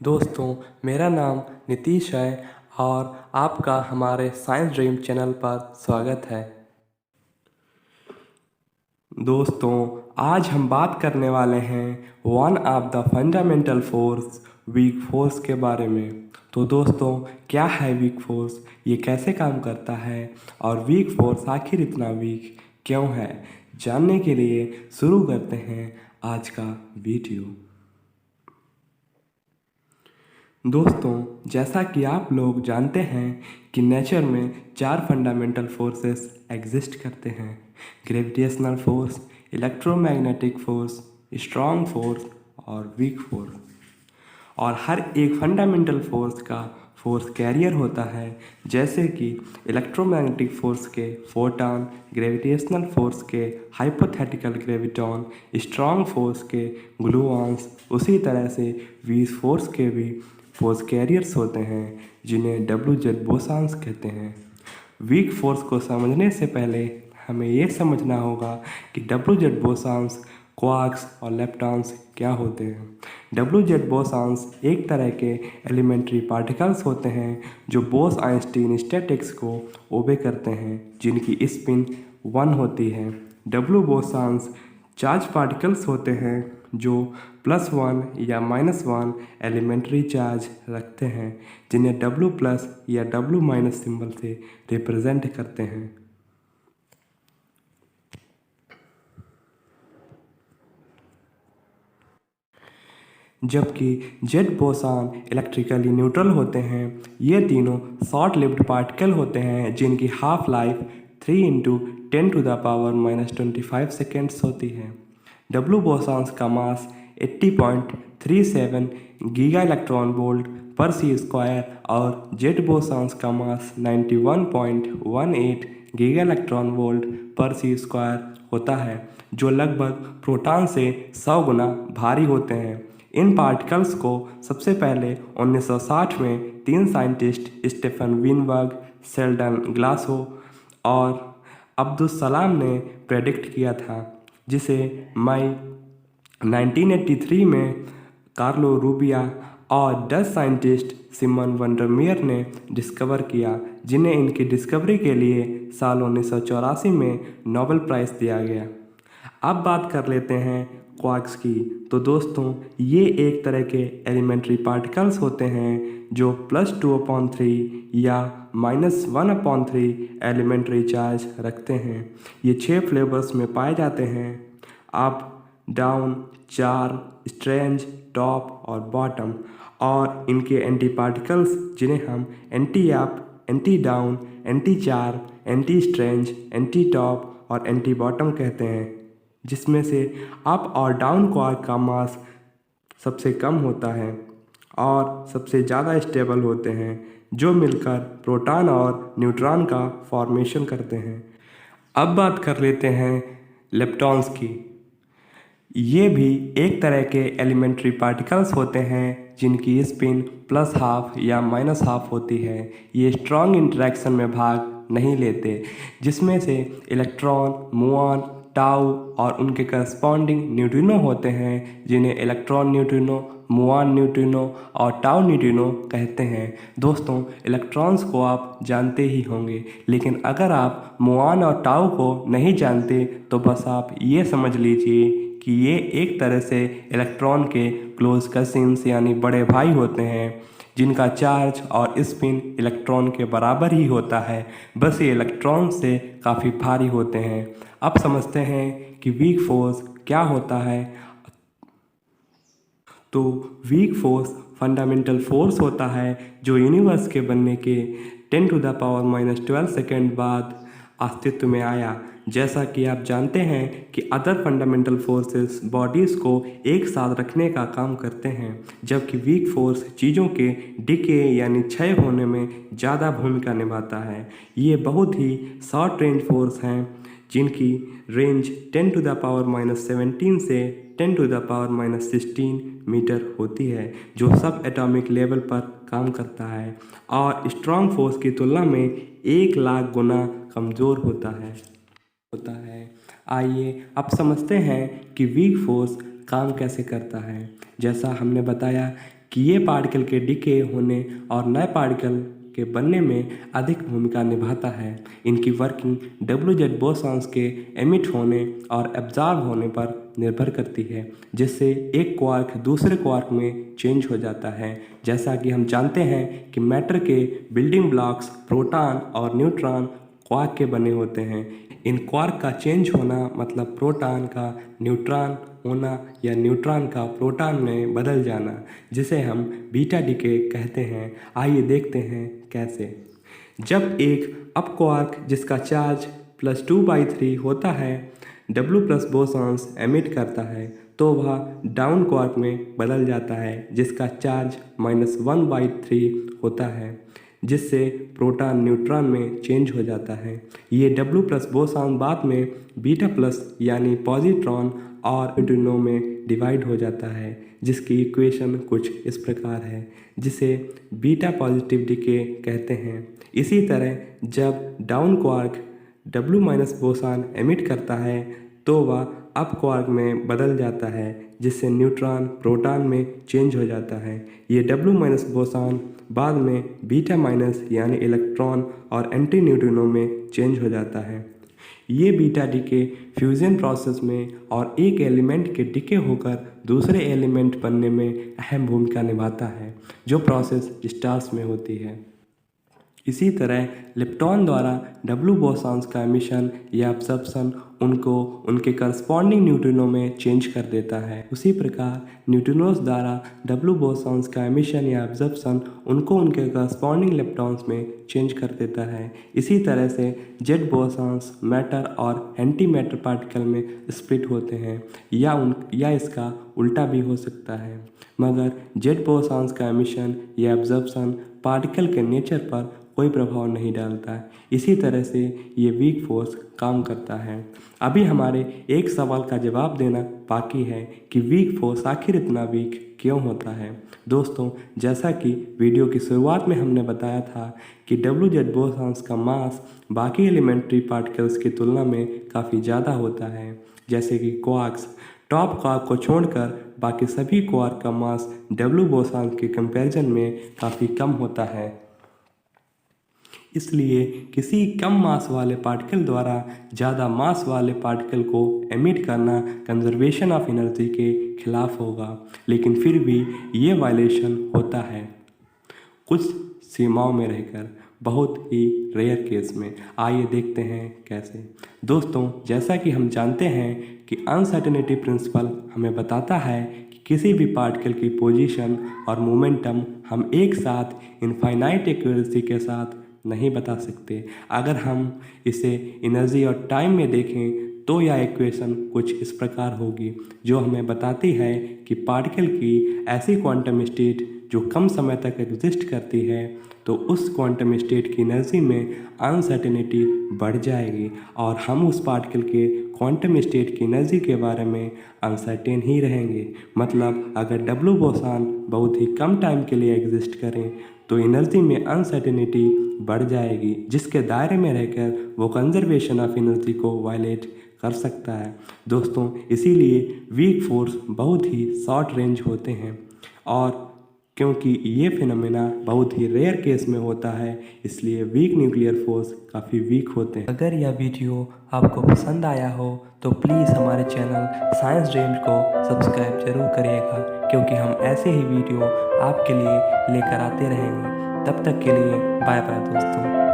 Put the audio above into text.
दोस्तों, मेरा नाम नीतीश है और आपका हमारे साइंस ड्रीम चैनल पर स्वागत है। दोस्तों, आज हम बात करने वाले हैं one of the fundamental force weak force के बारे में। तो दोस्तों, क्या है वीक फोर्स, ये कैसे काम करता है और वीक फोर्स आखिर इतना वीक क्यों है, जानने के लिए शुरू करते हैं आज का वीडियो। दोस्तों, जैसा कि आप लोग जानते हैं कि नेचर में 4 फंडामेंटल फोर्सेस एग्जिस्ट करते हैं: gravitational force, electromagnetic force, strong force और वीक फोर्स। और हर एक फंडामेंटल फोर्स का फोर्स कैरियर होता है, जैसे कि इलेक्ट्रोमैग्नेटिक फोर्स के फोटॉन, ग्रेविटेशनल फोर्स के हाइपोथेटिकल ग्रेविटॉन, स्ट्रॉन्ग फोर्स के ग्लूऑन्स। उसी तरह से वीक फोर्स के भी फोर्स कैरियर्स होते हैं, जिन्हें WZ बोसॉन्स कहते हैं। वीक फोर्स को समझने से पहले हमें ये समझना होगा कि WZ बोसॉन्स, क्वार्क्स और लेप्टॉन्स क्या होते हैं। WZ बोसॉन्स एक तरह के एलिमेंट्री पार्टिकल्स होते हैं जो बोस-आइंस्टीन स्टैटिक्स को ओबे करते हैं, जिनकी स्पिन 1 होती है। W बोसॉन्स चार्ज पार्टिकल्स होते हैं जो +1 या -1 एलिमेंट्री चार्ज रखते हैं, जिन्हें W+ या W- सिंबल से रिप्रेजेंट करते हैं। जबकि जेड बोसॉन इलेक्ट्रिकली न्यूट्रल होते हैं। ये तीनों शॉर्ट लिव्ड पार्टिकल होते हैं जिनकी हाफ लाइफ 3 × 10⁻⁻25 सेकेंड्स होती है। डब्ल्यू बोसॉन्स का मास 80.37 गीगा इलेक्ट्रॉन वोल्ट पर c² और जेड बोसॉन्स का मास 91.18 गीगा इलेक्ट्रॉन वोल्ट पर c² होता है, जो लगभग प्रोटॉन से 100 गुना भारी होते हैं। इन पार्टिकल्स को सबसे पहले 1960 में 3 साइंटिस्ट स्टीफन विनबर्ग, शेल्डन ग्लासो और अब्दुस सलाम ने प्रेडिक्ट किया था, जिसे मई 1983 में कार्लो रूबिया और डच साइंटिस्ट सिमन वंडरमेयर ने डिस्कवर किया, जिन्हें इनकी डिस्कवरी के लिए साल 1984 में नोबेल प्राइज़ दिया गया। अब बात कर लेते हैं क्वार्क्स की। तो दोस्तों, ये एक तरह के एलिमेंट्री पार्टिकल्स होते हैं जो +2/3 या -1/3 एलिमेंट्री चार्ज रखते हैं। ये 6 फ्लेवर्स में पाए जाते हैं: अप, डाउन, चार, स्ट्रेंज, टॉप और बॉटम। और इनके एंटी पार्टिकल्स, जिन्हें हम anti up, anti down, anti चार, एंटी स्ट्रेंज, एंटी टॉप और एंटी बॉटम कहते हैं, जिसमें से अप और डाउन क्वार्क का मास सबसे कम होता है और सबसे ज़्यादा स्टेबल होते हैं, जो मिलकर प्रोटॉन और न्यूट्रॉन का फॉर्मेशन करते हैं। अब बात कर लेते हैं लेप्टॉन्स की। ये भी एक तरह के एलिमेंट्री पार्टिकल्स होते हैं जिनकी स्पिन +½ या -½ होती है। ये स्ट्रॉन्ग इंटरेक्शन में भाग नहीं लेते, जिसमें से इलेक्ट्रॉन, मुऑन, टाउ और उनके करस्पॉन्डिंग न्यूट्रिनो होते हैं, जिन्हें इलेक्ट्रॉन न्यूट्रिनो, मुऑन न्यूट्रिनो और टाउ न्यूट्रिनो कहते हैं। दोस्तों, इलेक्ट्रॉन्स को आप जानते ही होंगे, लेकिन अगर आप मुऑन और टाउ को नहीं जानते तो बस आप ये समझ लीजिए कि ये एक तरह से इलेक्ट्रॉन के क्लोज कजिन्स यानी बड़े भाई होते हैं, जिनका चार्ज और स्पिन इलेक्ट्रॉन के बराबर ही होता है, बस ये इलेक्ट्रॉन से काफ़ी भारी होते हैं। अब समझते हैं कि वीक फोर्स क्या होता है। तो वीक फोर्स फंडामेंटल फोर्स होता है जो यूनिवर्स के बनने के 10⁻⁻12 सेकेंड बाद अस्तित्व में आया। जैसा कि आप जानते हैं कि अदर फंडामेंटल फोर्सेस बॉडीज़ को एक साथ रखने का काम करते हैं, जबकि वीक फोर्स चीज़ों के डिके यानी क्षय होने में ज़्यादा भूमिका निभाता है। ये बहुत ही शॉर्ट रेंज फोर्स हैं, जिनकी रेंज 10⁻⁻17 से 10⁻⁻16 मीटर होती है, जो सब एटॉमिक लेवल पर काम करता है और स्ट्रॉन्ग फोर्स की तुलना में 1 लाख गुना कमज़ोर होता है। आइए अब समझते हैं कि वीक फोर्स काम कैसे करता है। जैसा हमने बताया कि ये पार्टिकल के डिके होने और नए पार्टिकल के बनने में अधिक भूमिका निभाता है। इनकी वर्किंग WZ बोसॉन्स के एमिट होने और एब्जॉर्ब होने पर निर्भर करती है, जिससे एक क्वार्क दूसरे क्वार्क में चेंज हो जाता है। जैसा कि हम जानते हैं कि मैटर के बिल्डिंग ब्लॉक्स प्रोटॉन और न्यूट्रॉन क्वार्क के बने होते हैं। इन क्वार्क का चेंज होना मतलब प्रोटॉन का न्यूट्रॉन होना या न्यूट्रॉन का प्रोटॉन में बदल जाना, जिसे हम बीटा डीके कहते हैं। आइए देखते हैं कैसे। जब एक अप क्वार्क जिसका चार्ज +2/3 होता है W+ बोसॉन्स एमिट करता है, तो वह डाउन क्वार्क में बदल जाता है जिसका चार्ज -1/3 होता है, जिससे प्रोटॉन न्यूट्रॉन में चेंज हो जाता है। ये W+ बोसॉन बाद में β+ यानी पॉजिट्रॉन और न्यूट्रिनो में डिवाइड हो जाता है, जिसकी इक्वेशन कुछ इस प्रकार है, जिसे बीटा पॉजिटिव डीके कहते हैं। इसी तरह जब down quark W- boson emit करता है तो वह अप क्वार्क में बदल जाता है, जिससे न्यूट्रॉन प्रोटॉन में चेंज हो जाता है। ये W- बोसॉन बाद में β- यानी इलेक्ट्रॉन और एंटी न्यूट्रिनो में चेंज हो जाता है। ये बीटा डीके फ्यूजन प्रोसेस में और एक एलिमेंट के डीके होकर दूसरे एलिमेंट बनने में अहम भूमिका निभाता है, जो प्रोसेस स्टार्स में होती है। इसी तरह लेप्टॉन द्वारा W बोसॉन्स का एमिशन या एब्जॉर्प्शन उनको उनके करस्पॉन्डिंग न्यूट्रिनो में चेंज कर देता है। उसी प्रकार न्यूट्रिनोस द्वारा W बोसॉन्स का एमिशन या एब्जॉर्प्शन उनको उनके करस्पॉन्डिंग लेप्टॉन्स में चेंज कर देता है। इसी तरह से Z बोसॉन्स मैटर और एंटी मैटर पार्टिकल में स्प्लिट होते हैं, या इसका उल्टा भी हो सकता है। मगर Z बोसॉन्स का एमिशन या एब्जॉर्प्शन पार्टिकल के नेचर पर कोई प्रभाव नहीं डालता है। इसी तरह से ये वीक फोर्स काम करता है। अभी हमारे एक सवाल का जवाब देना बाकी है कि वीक फोर्स आखिर इतना वीक क्यों होता है। दोस्तों, जैसा कि वीडियो की शुरुआत में हमने बताया था कि WZ बोसॉन्स का मास बाकी एलिमेंट्री पार्टिकल्स की तुलना में काफ़ी ज़्यादा होता है। जैसे कि क्वार्क्स, टॉप क्वार्क को छोड़कर बाकी सभी क्वार्क का मास W बोसॉन के कंपैरिजन में काफ़ी कम होता है। इसलिए किसी कम मास वाले पार्टिकल द्वारा ज़्यादा मास वाले पार्टिकल को एमिट करना कंजर्वेशन ऑफ एनर्जी के खिलाफ होगा, लेकिन फिर भी ये वायलेशन होता है कुछ सीमाओं में रहकर, बहुत ही रेयर केस में। आइए देखते हैं कैसे। दोस्तों, जैसा कि हम जानते हैं कि अनसर्टेनिटी प्रिंसिपल हमें बताता है कि किसी भी पार्टिकल की पोजीशन और मोमेंटम हम एक साथ इनफाइनाइट एक्यूरेसी के साथ नहीं बता सकते। अगर हम इसे एनर्जी और टाइम में देखें तो यह इक्वेशन कुछ इस प्रकार होगी, जो हमें बताती है कि पार्टिकल की ऐसी क्वांटम स्टेट जो कम समय तक एग्जिस्ट करती है, तो उस क्वांटम स्टेट की एनर्जी में अनसर्टेनिटी बढ़ जाएगी और हम उस पार्टिकल के क्वांटम स्टेट की एनर्जी के बारे में अनसर्टेन ही रहेंगे। मतलब अगर W बोसॉन बहुत ही कम टाइम के लिए एग्जिस्ट करें तो एनर्जी में अनसर्टेनिटी बढ़ जाएगी, जिसके दायरे में रहकर वो कंजर्वेशन ऑफ एनर्जी को वायलेट कर सकता है। दोस्तों, इसीलिए वीक फोर्स बहुत ही शॉर्ट रेंज होते हैं, और क्योंकि ये फिनोमेना बहुत ही रेयर केस में होता है, इसलिए वीक न्यूक्लियर फोर्स काफ़ी वीक होते हैं। अगर यह वीडियो आपको पसंद आया हो तो प्लीज़ हमारे चैनल साइंस ड्रीम्स को सब्सक्राइब जरूर करिएगा, क्योंकि हम ऐसे ही वीडियो आपके लिए लेकर आते रहेंगे। तब तक के लिए बाय बाय दोस्तों।